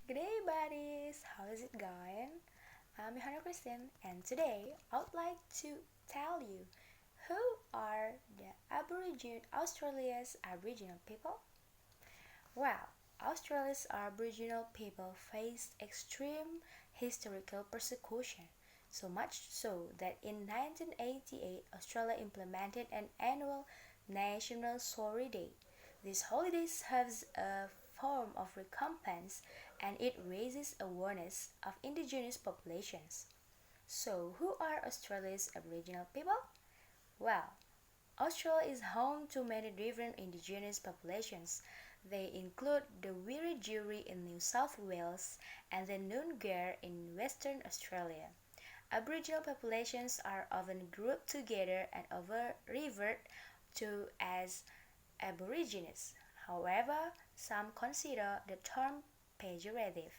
Good day, buddies. How is it going? I'm Johanna Christine, and today I would like to tell you who are the Australia's Aboriginal people. Well, Australia's Aboriginal people faced extreme historical persecution, so much so that in 1988 Australia implemented an annual national sorry day. This holiday serves a form of recompense and it raises awareness of indigenous populations. So, who are Australia's Aboriginal people? Well, Australia is home to many different indigenous populations. They include the Wiradjuri in New South Wales and the Noongar in Western Australia. Aboriginal populations are often grouped together and referred to as Aborigines. However, some consider the term pejorative.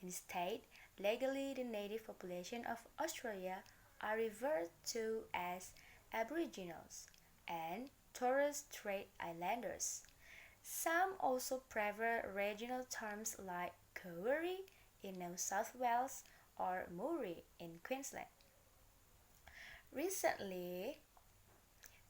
Instead, legally the native population of Australia are referred to as Aboriginals and Torres Strait Islanders. Some also prefer regional terms like Kauri in New South Wales or Muri in Queensland. Recently,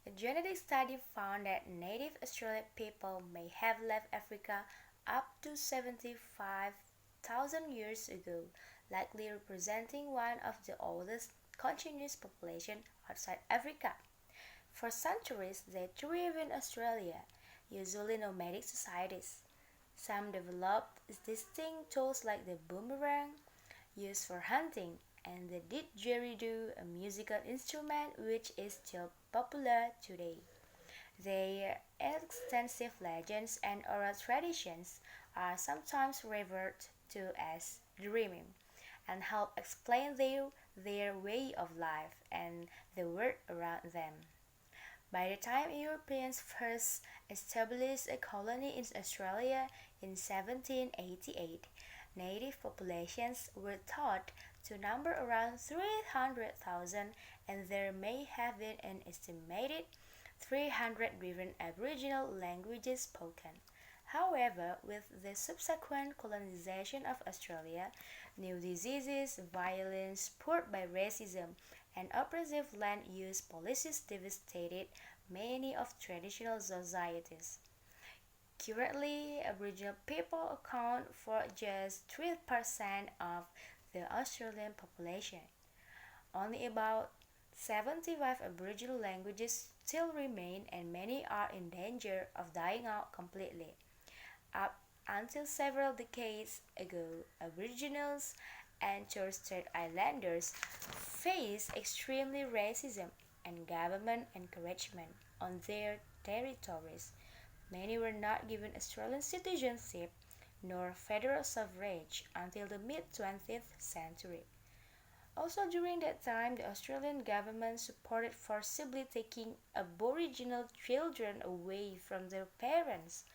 a genetic study found that native Australian people may have left Africa up to 75,000 years ago, likely representing one of the oldest continuous populations outside Africa. For centuries, they thrived in Australia, usually nomadic societies. Some developed distinct tools like the boomerang, used for hunting, and the didgeridoo, a musical instrument which is still popular today. Their extensive legends and oral traditions are sometimes referred to as dreaming and help explain their way of life and the world around them. By the time Europeans first established a colony in Australia in 1788, native populations were thought to number around 300,000 and there may have been an estimated 300 different Aboriginal languages spoken. However, with the subsequent colonization of Australia, new diseases, violence spurred by racism, and oppressive land use policies devastated many of traditional societies. Currently, Aboriginal people account for just 3% of the Australian population. Only about 75 Aboriginal languages still remain and many are in danger of dying out completely. Up until several decades ago, Aboriginals and Torres Strait Islanders faced extremely racism and government encouragement on their territories. Many were not given Australian citizenship nor federal suffrage until the mid 20th century. Also, during that time, the Australian government supported forcibly taking Aboriginal children away from their parents.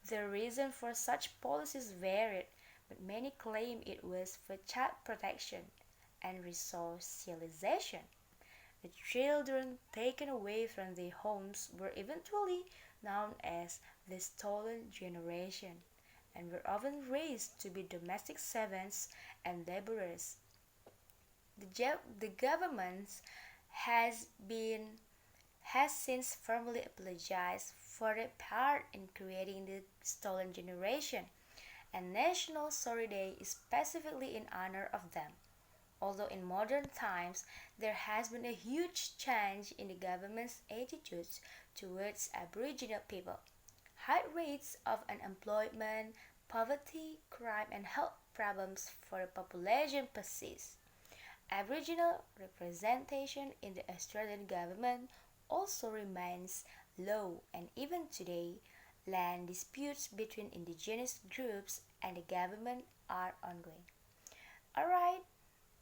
The reason for such policies varied, but many claim it was for child protection and resocialization. The children taken away from their homes were eventually known as the Stolen Generation and were often raised to be domestic servants and laborers. The government has been has since formally apologized for their part in creating the Stolen Generation, and National Sorry Day is specifically in honor of them. Although in modern times there has been a huge change in the government's attitudes towards Aboriginal people, high rates of unemployment, poverty, crime, and health problems for the population persist. Aboriginal representation in the Australian government also remains low, and even today, land disputes between indigenous groups and the government are ongoing. Alright,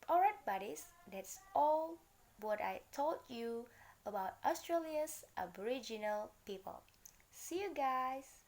alright, buddies, that's all what I told you about Australia's Aboriginal people. See you guys!